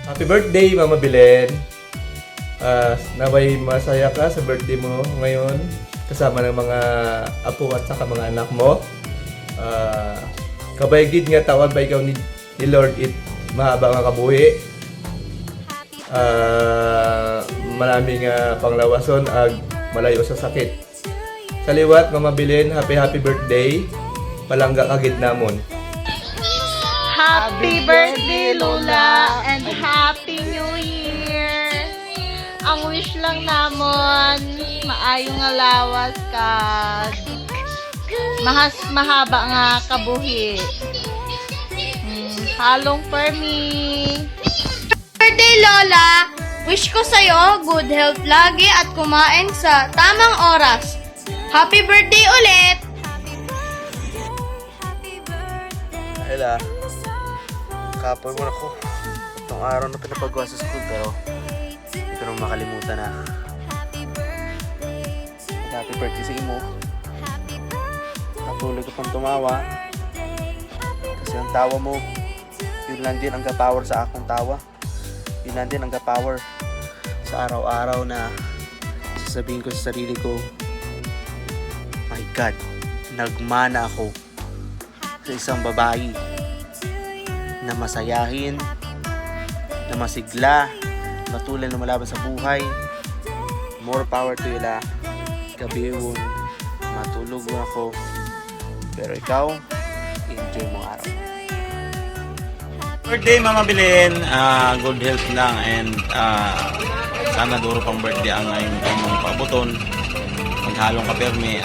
Happy birthday, Mama Belen. Naway masaya ka sa birthday mo ngayon kasama ng mga apo at saka mga anak mo. Kabaygid nga tawan pa ikaw ni Lord it mahaba nga kabuhi. Maraming panglawason ag malayo sa sakit. Sa liwat, Mama Belen, happy birthday. Palangga kagid namon. Happy birthday, Lola, and Happy New Year! Ang wish lang namon, maayong nga lawas ka. Mahaba nga kabuhi. Halong for me. Birthday, Lola! Wish ko sa'yo good health lagi at kumain sa tamang oras. Happy birthday ulit! Ayla, kapoy mo na ko. Itong araw na pinapagawa sa school pero hindi ko nang makalimutan na. Happy birthday sa imo. Patuloy ka pang tumawa. Kasi ang tawa mo, yun lang din ang ka-power sa akong tawa. Yun lang din ang ka-power sa araw-araw na sasabihin ko sa sarili ko, my God, nagmana ako sa isang babae na masayahin, na masigla, matuloy na malaban sa buhay. More power to ila. Gabiwon, matulog ako. Pero ikaw, enjoy mo araw. Birthday, Mama Belen. Good health lang and sana duro pang birthday ang imong pabuton. Maghalong ka permi.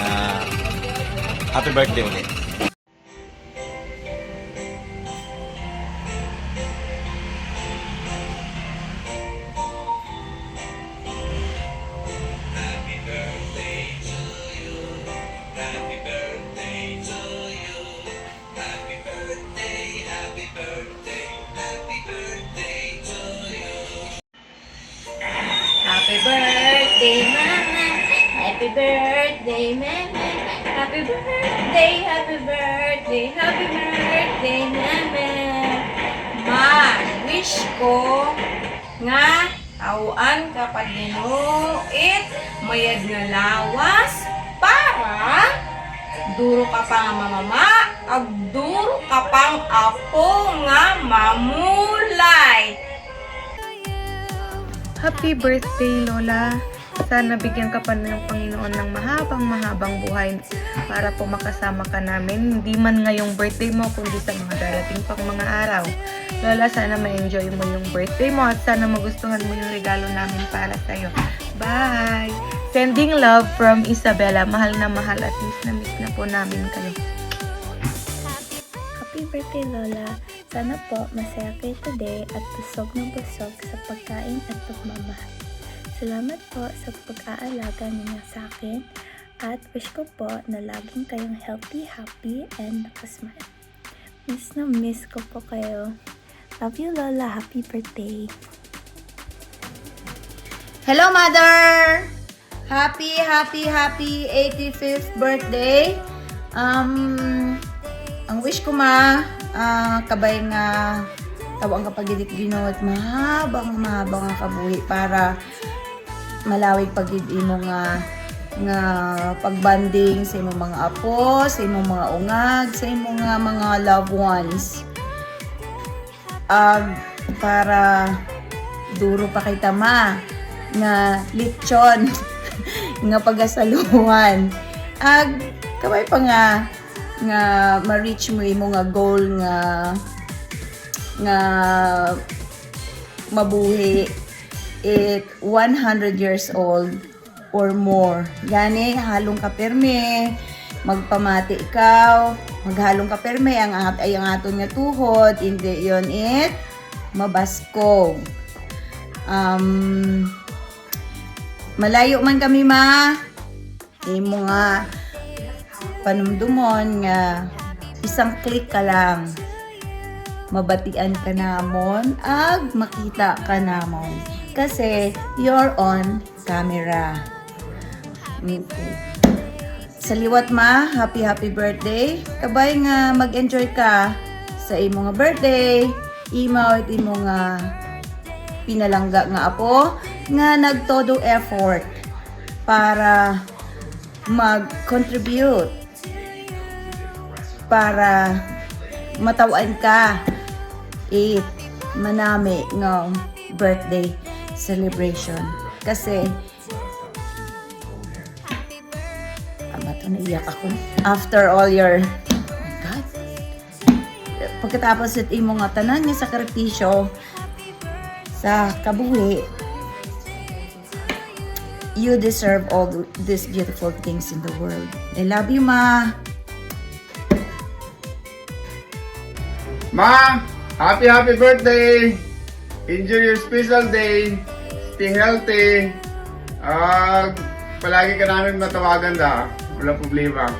Happy birthday ulit. Happy birthday, Mama! Happy birthday, Mama! Happy birthday, happy birthday, happy birthday, Mama! Ma, wish ko nga tawaan ka pa dinuit mayad nga lawas para duro ka pa nga mamama ag duro ka pang apo nga mamulay. Happy birthday, Lola! Sana bigyan ka pa ng Panginoon ng mahabang buhay para po makasama ka namin. Hindi man ngayong birthday mo, kundi sa mga darating pang mga araw. Lola, sana ma-enjoy mo yung birthday mo at sana magustuhan mo yung regalo namin para sa'yo. Bye! Sending love from Isabella. Mahal na mahal at miss na po namin kayo. Happy birthday, Lola! Sana po masaya kayo today at busog ng busog sa pagkain at pagmamahal. Salamat po sa pag-aalaga ninyo sa akin at wish ko po na laging kayong healthy, happy, and nakasmile. Miss ko po kayo. Love you, Lola. Happy birthday! Hello, Mother! Happy 85th birthday! Ang wish ko kabay nga tawang kapagidit ginot mahabang nga kabuhi para malawig pagid imo nga pagbanding sa imong mga apo, sa imong mga ungag, sa imong mga loved ones. Para duro pa kay tama nga lechon nga pagasaluhan. Kabay pa nga ma-reach mo imo nga goal nga mabuhi 100 years old or more. Gani halong ka perme, magpamati ikaw, maghalong ka perme ang aton nga tuhod, hindi yon it mabasko. Malayo man kami imo nga panumdumon nga isang click ka lang mabatian ka namon ag makita ka namon kasi you're on camera. Sa liwat happy birthday. Kabay nga mag-enjoy ka sa imo nga birthday. Imaw at imo nga pinalangga nga apo nga nagtodo effort para mag-contribute para matawan ka manami nga birthday celebration. Kasi naiyak ako. After all your, oh my God. Pagkatapos it imo nga tanan nga sakripisyo sa kabuhi, you deserve all these beautiful things in the world. I love you, Ma. Ma, happy birthday! Enjoy your special day. Stay healthy. Palagi ka namin matawagan da. Wala problema.